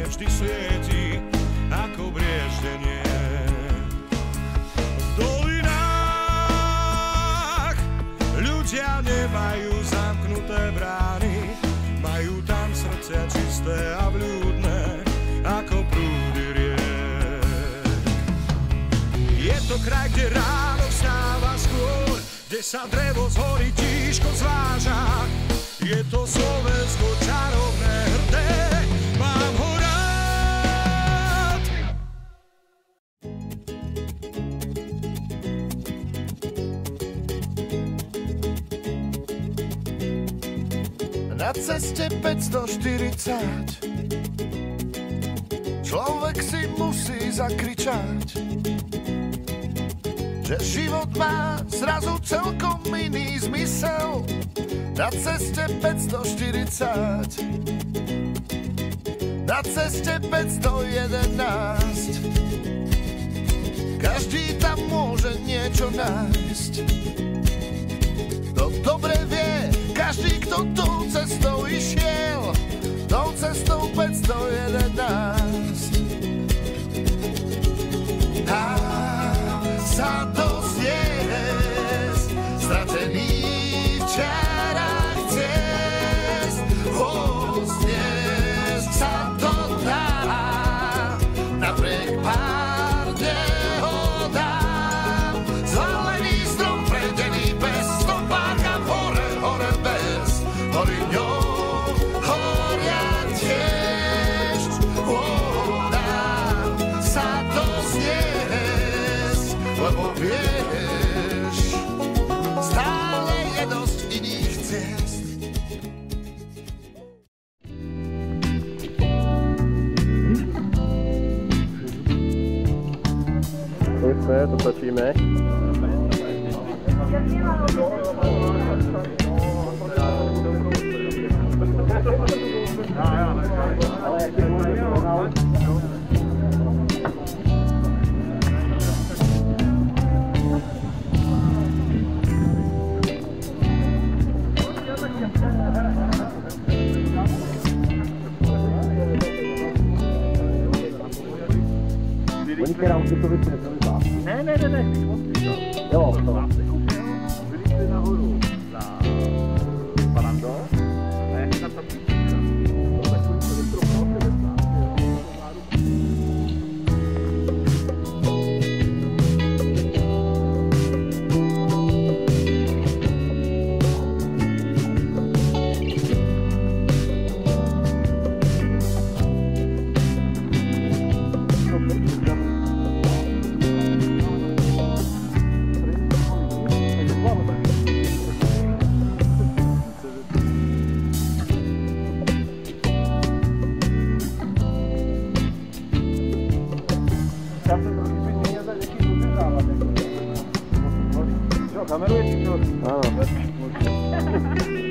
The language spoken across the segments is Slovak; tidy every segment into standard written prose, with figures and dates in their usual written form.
vždy svieti ako brieždenie. V dolinách ľudia nemajú zamknuté brány, majú tam srdcia čisté a vľúdne ako prúdy riek. Je to kraj, kde ráno vstáva skôr, kde sa drevo z hory tížko zváža. Je to Slovensko čarovné, hrdé, mám ho rád. Na ceste 540 človek si musí zakričať, že život má zrazu celkom iný zmysel. Na ceste 540, na ceste 511, každý tam môže niečo nájsť. To dobre vie každý, kto tou cestou išiel, tou cestou 511. A sa to zniesť, stratený v čarách ciest, zniesť sa to dá, napriek pár nehodám. Zvalený strom, predený bez stopáka, hore, hore bez, hory ňou, horia tiež. Dá sa to zniesť, lebo vieš, stále je dosť iných ciest. To točíme. Oni která už to vypne, to vypá. Ne, jo, to. Byli nahoru za Palando, a jak tam píše, to takový trochu kameruje ti to? Áno.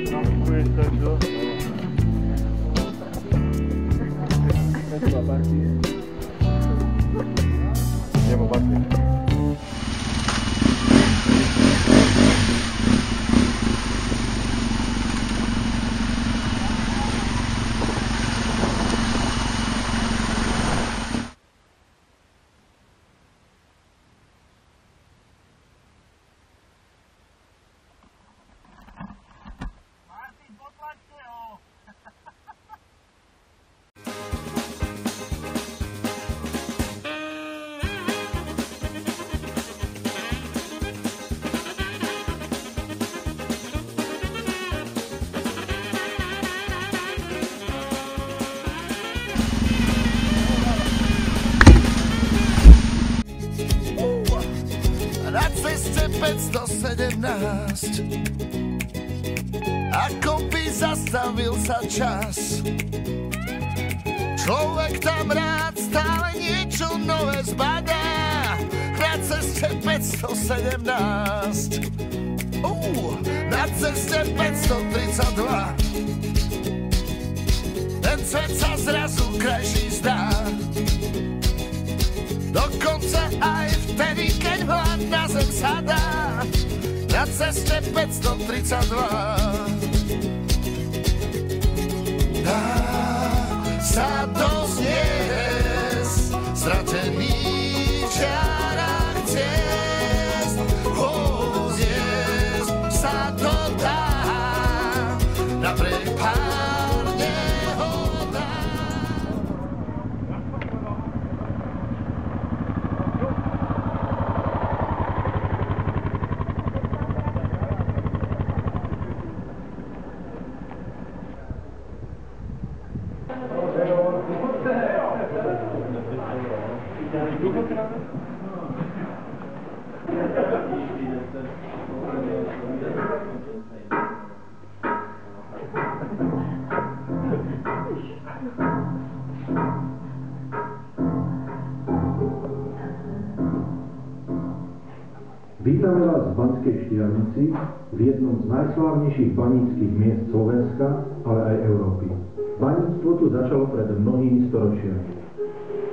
Nakupuješ to, čo? Nečila partie. Idem o partie. Na ceste 517 ako by zastavil sa čas. Človek tam rád stále niečo nové zbadá. Na ceste 517 na ceste 532 ten svet sa zrazu krajší zdá. Dokonca aj vtedy, keď hlad na zem sadá. Na ceste 532 dá sa to znieť. Vítame vás v Banskej Štiavnici, v jednom z najslávnejších baníckych miest Slovenska, ale aj Európy. Baníctvo tu začalo pred mnohými storočiami.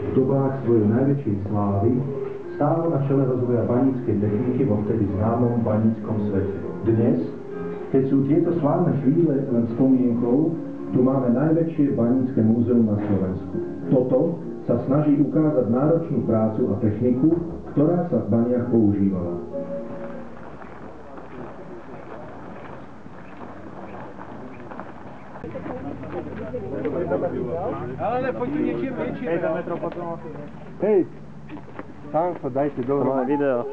V dobách svojej najväčšej slávy stálo na čele rozvoja baníckej techniky vo vtedy známom baníckom svete. Dnes, keď sú tieto slávne chvíle len spomienkou, tu máme najväčšie banícke múzeum na Slovensku. Toto sa snaží ukázať náročnú prácu a techniku, ktorá sa v baniach používala. Ale poď tu niečím väčšie. 5 metrov potom. Hej, tam sa dajte dole. Máme video.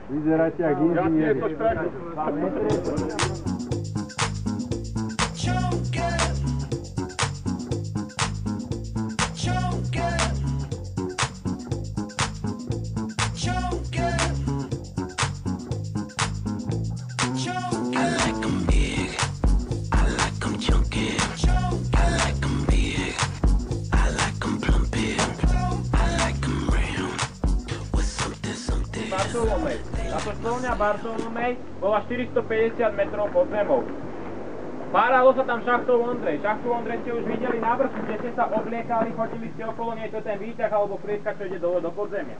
Vyzeráte jak inžinieri. Táto spĺňa Bartolomej bola 450 metrov pod zemou. Páralo sa tam šachtou Ondrej. Šachtu Ondrej ste už videli na vrchu, kde ste sa obliekali, chodili ste okolo nej, to je ten výťah alebo prieska, čo ide dole do podzemia.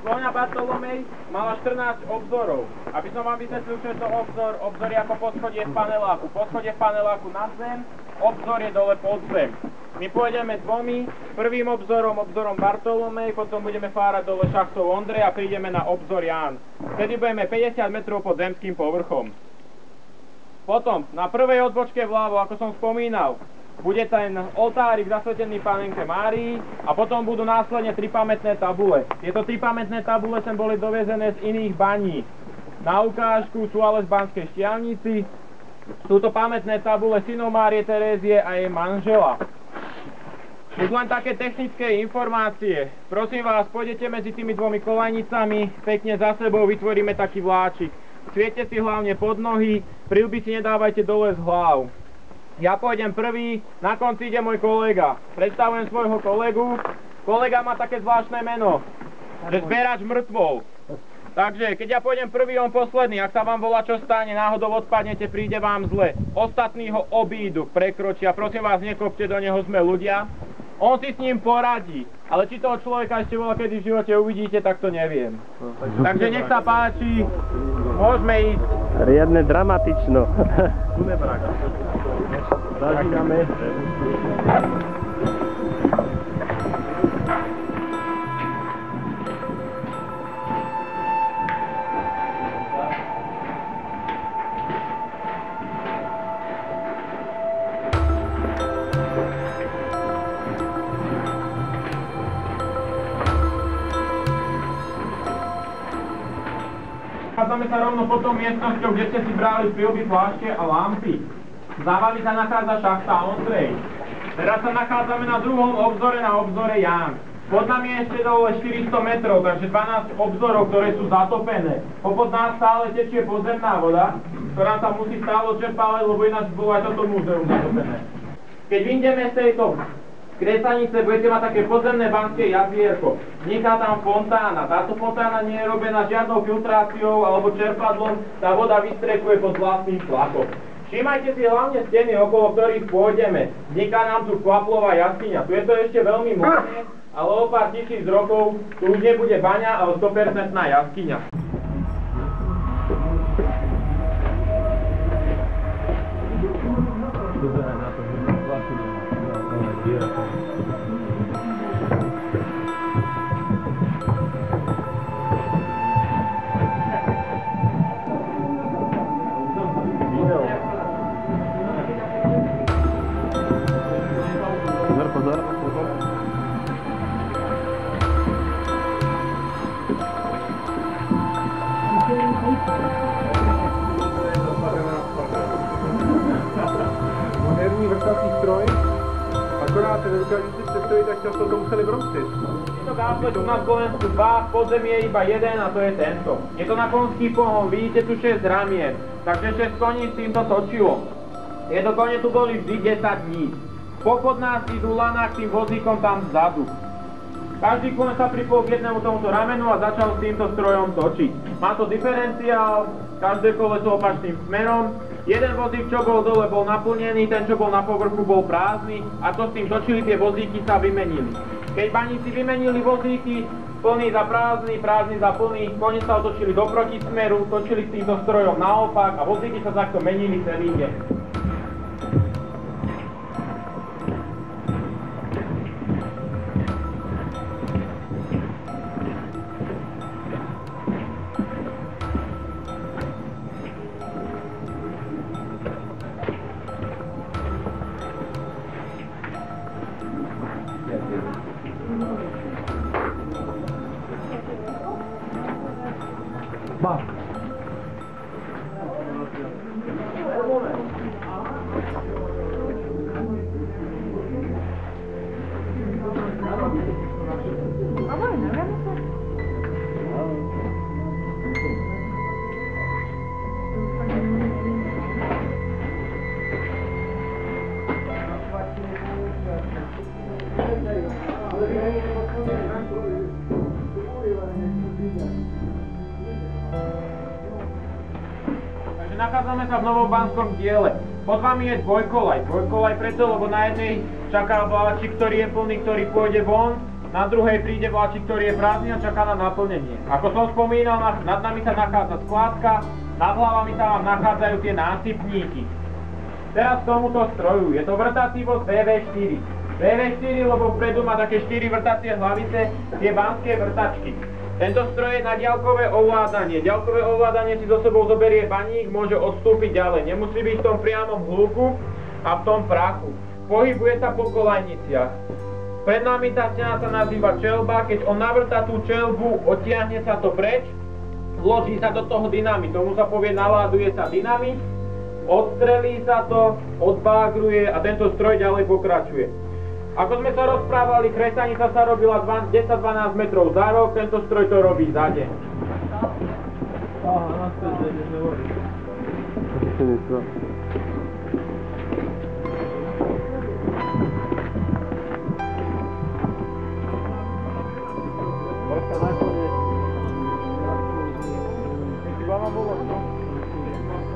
Spĺňa Bartolomej mala 14 obzorov. Aby som vám vysvetlil, čo je to obzor, obzor je ako poschodie v paneláku. Poschodie v paneláku nad zem, obzor je dole pod zem. My pôjdeme dvomi, prvým obzorom Bartolomej, potom budeme fárať dole šachtou Ondrej a prídeme na obzor Ján. Vtedy budeme 50 metrov pod zemským povrchom. Potom, na prvej odbočke vľavo, ako som spomínal, bude ten oltárik zasvetený Panenke Márii a potom budú následne 3 pamätné tabule. Tieto 3 pamätné tabule sem boli dovezené z iných baní. Na ukážku sú ale z Banskej Štiavnici. Sú to pamätné tabule synov Márie Terézie a jej manžela. Už len také technické informácie. Prosím vás, pôjdete medzi tými dvomi kolajnicami, pekne za sebou vytvoríme taký vláčik. Sviete si hlavne pod nohy, prilby si nedávajte dole z hlav. Ja pôjdem prvý, na konci ide môj kolega. Predstavujem svojho kolegu. Kolega má také zvláštne meno, že zberač mŕtvol. Takže, keď ja pôjdem prvý, on posledný. Ak sa vám volá, čo stane, náhodou odpadnete, príde vám zle. Ostatní ho obídu, prekročia. Prosím vás, nekopte do neho, sme ľudia. On si s ním poradí, ale či toho človeka ešte voľa kedy v živote uvidíte, tak to neviem. Takže nech sa páči, môžeme ísť. Riadne dramatično. Začíname. Nachádzame sa rovno pod tou miestnosťou, kde ste si brali prilby, plášte a lampy. Za vami sa nachádza šachta Ondrej. Teraz sa nachádzame na druhom obzore, na obzore Ján. Pod nami je ešte dole 400 metrov, takže 12 obzorov, ktoré sú zatopené. Popod nás stále tečie podzemná voda, ktorá sa musí stále čerpávať, lebo ináč bolo aj toto múzeum zatopené. Keď vyjdeme z tejto kresanice, budete mať také podzemné banské jazierko. Vzniká tam fontána. Táto fontána nie je robená žiadnou filtráciou alebo čerpadlom, tá voda vystrekuje pod vlastným tlakom. Všímajte si hlavne steny, okolo ktorých pôjdeme. Vzniká nám tu kvaplová jaskyňa. Tu je to ešte veľmi mladé, ale o pár tisíc rokov tu už nebude baňa, ale 100% jaskyňa. Moderní vrtací stroj, akorát ten rukavice představit, tak často to museli bromsit. Takýchto gáflet sú na Slovensku 2, v podzemí je iba jeden a to je tento. Je to na konský pohon, vidíte tu 6 ramier, takže 6 koní s týmto točilo. Tieto kone tu boli vždy 10 dní. Popod nás idú lana k tým vozíkom tam vzadu. Každý kon sa pripol k jednému tomuto ramenu a začal s týmto strojom točiť. Má to diferenciál, každé koleso opačným smerom. Jeden vozík, čo bol dole, bol naplnený, ten, čo bol na povrchu, bol prázdny a to s tým točili, tie vozíky sa vymenili. Keď baníci vymenili vozíky, plný za prázdny, prázdny za plný, kone sa otočili do protismeru, točili s týmto strojom naopak a vozíky sa takto menili celý deň. Nachádzame sa v Novobanskom diele. Pod vami je dvojkolaj. Dvojkolaj preto, lebo na jednej čaká vláčik, ktorý je plný, ktorý pôjde von, na druhej príde vláčik, ktorý je prázdny a čaká na naplnenie. Ako som spomínal, nad nami sa nachádza skládka, nad hlavami sa vám nachádzajú tie násypníky. Teraz k tomuto stroju. Je to vrtací voz BV4. BV4, lebo vpredu má také 4 vrtacie hlavice, tie banské vrtačky. Tento stroj je na diaľkové ovládanie. Diaľkové ovládanie si so sebou zoberie baník, môže odstúpiť ďalej. Nemusí byť v tom priamom hluku a v tom prachu. Pohybuje sa po kolajniciach. Pred nami tá stena sa nazýva čelba. Keď on navrta tú čelbu, odtiahne sa to preč, vloží sa do toho dynamit. Tomu sa povie, naláduje sa dynamit, odstrelí sa to, odbágruje a tento stroj ďalej pokračuje. Ako sme sa rozprávali, kresanica sa robila 10-12 metrov za rok, tento stroj to robí za deň. Aha, naspäť, ideme vody.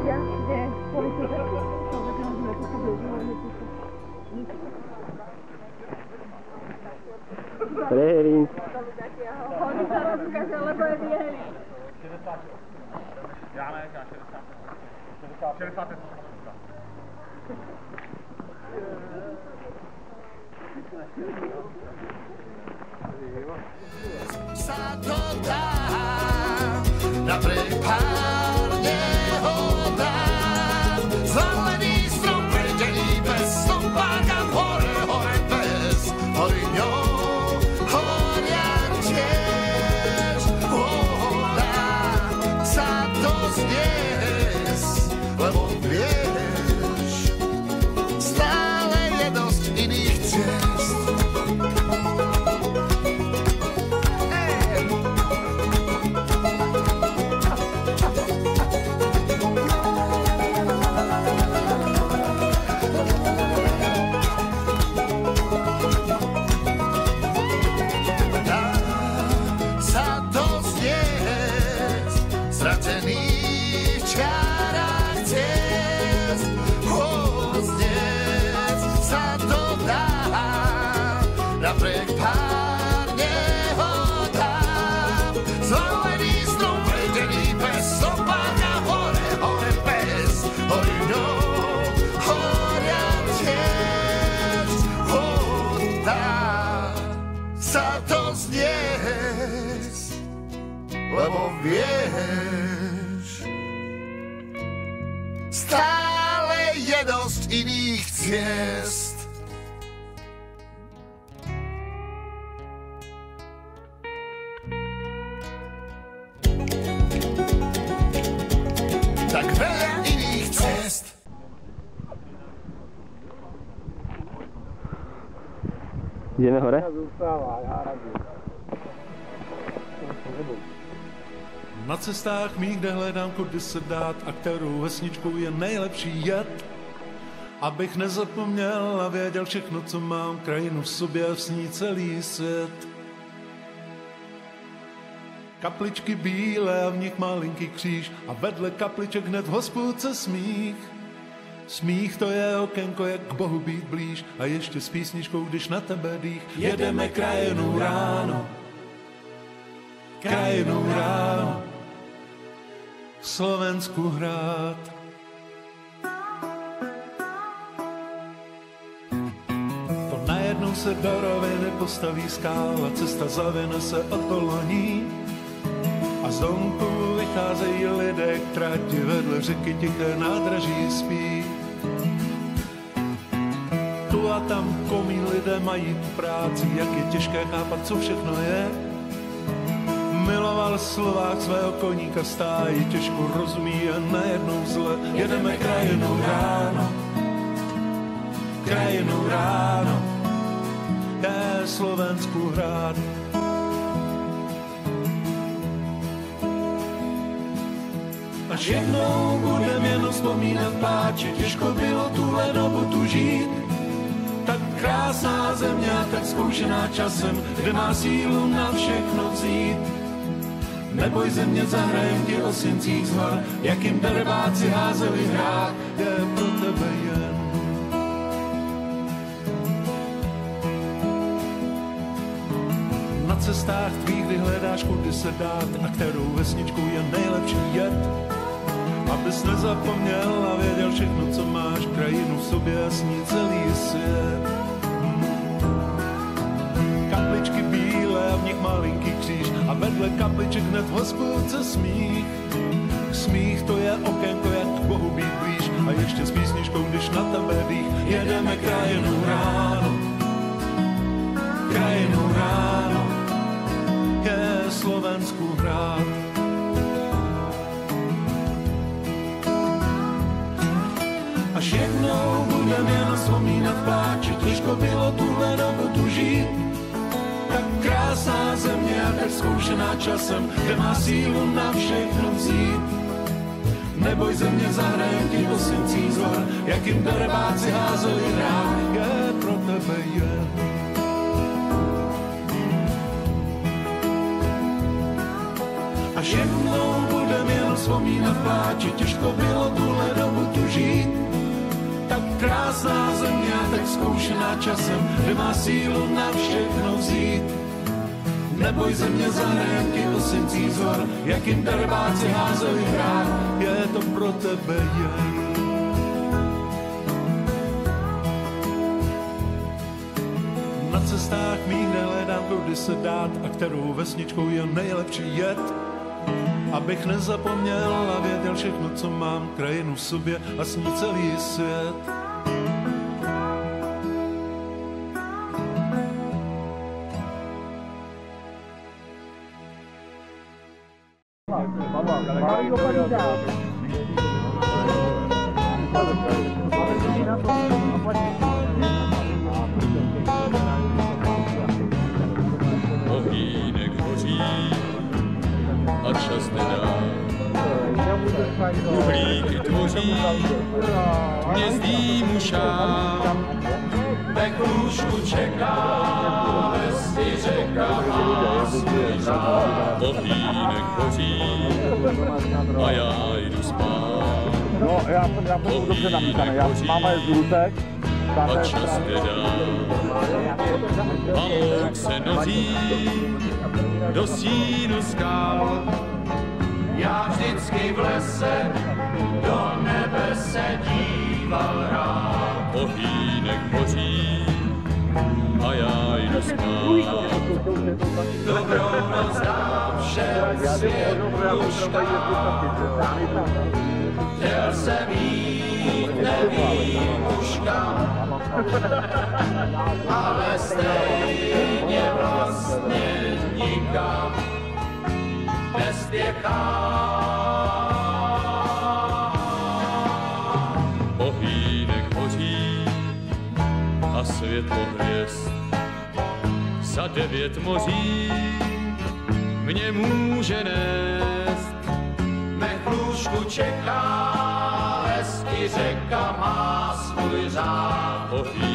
Ja, kde? Preherín. Oni sa rozkáže, lebo je bielý. 60. Ja ne, 60. 60. Sa to dá, napriek pár nehodám. Zelený strom predelí bez stopáka, hore, hore bez, hory ňou. Lebo vieš, stále je dosť iných ciest. Dá sa to zniesť, stratený napriek pár nehodám. Zelený strom predelí bez stopáka, hore, hore bez, hory ňou, horia tiež. Dá sa to zniesť, lebo vieš, stále je dosť iných ciest. Tak veľa iných cest. Ideme hore? Zúfala, ja radím. Na cestách mých, kde hledám, kudy se dát a kterou vesničkou je nejlepší jet. Abych nezapomněl a věděl všechno, co mám, krajinu v sobě a v ní celý svět. Kapličky bílé a v nich malinký kříž a vedle kapliček hned v hospůdce smích. Smích to je okénko, jak k Bohu být blíž a ještě s písničkou, když na tebe dých. Jedeme krajinou ráno, krajinou ráno, v Slovensku hrát. To najednou se do roviny postaví skála, cesta zavine se od koloní a z domku vycházejí lidé k trati, vedle řeky tiché nádraží spí. Tu a tam komí lidé mají práci, jak je těžké chápat, co všechno je. Miloval Slovák svého koníka stájí, těžko rozumí a najednou zle. Jedeme krajinou ráno, krajinou ráno, je Slovensku hrát. Až jednou budem jen vzpomínat pláče, těžko bylo tuhle dobu tu žít. Tak krásná země a tak zkoušená časem, kde má sílu na všechno vzít. Neboj země, zahrajem ti o syncích z hor, jak jim darebáci házeli hrát, je pro tebe jen. Na cestách tvých, kdy hledáš, kudy se dát a kterou vesničkou je nejlepší jet. Abys nezapomněl a věděl všechno, co máš, krajinu v sobě a s ní celý svět. Kapličky bílé a v nich malinký kříž a vedle kapliček hned v hospůdce smích. Smích to je okénko, jak k Bohu být blíž a ještě s písničkou, když na tebe dých. Jedeme krajinou ráno, krajinou ráno, je Slovensku hrát. Až jednou budem jen vzpomínat pláče, těžko bylo tuhle dobu tu žít. Tak krásná země a tak zkoušená časem, kde má sílu na všechno vzít. Neboj země, zahrajem ti o syncích z hor, jak jim darebáci házeli hrát, je pro tebe jen. Až jednou budem jen vzpomínat pláče, těžko bylo tuhle dobu tu žít. Tak krásná země a tak zkoušená časem, kde má sílu na všechno vzít. Neboj země, zahrajem ti o syncích z hor, jak jim darebáci házeli hrát, je to pro tebe jen. Na cestách mých nehledám, kudy se dát a kterou vesničkou je nejlepší jet. Abych nezapomněl a věděl všechno, co mám, krajinu v sobě a s ní celý svět. Ohýnek hoří a čas nedá. Uhlíky tvoří hnězdý mušám. Ve kůžku čeká lesy řeka a svůj řád. Ohýnek hoří a já jdu spát. No, já jsem dobře napísaný, máma je z Hrutek. A čas nedá. Pavouk se noří do stínu skál. Já vždycky v lese do nebe se díval rád. Ohýnek hoří a já jdu spát. Dobrou noc dám všem světluškám. Chtěl jsem jít, nevím už kam, ale stejně vlastně nikam nespěchám. Ohýnek hoří a světlo hvězd za 9 moří mě může nést. Mé krůžku čeká, hezky řeka má svůj řád.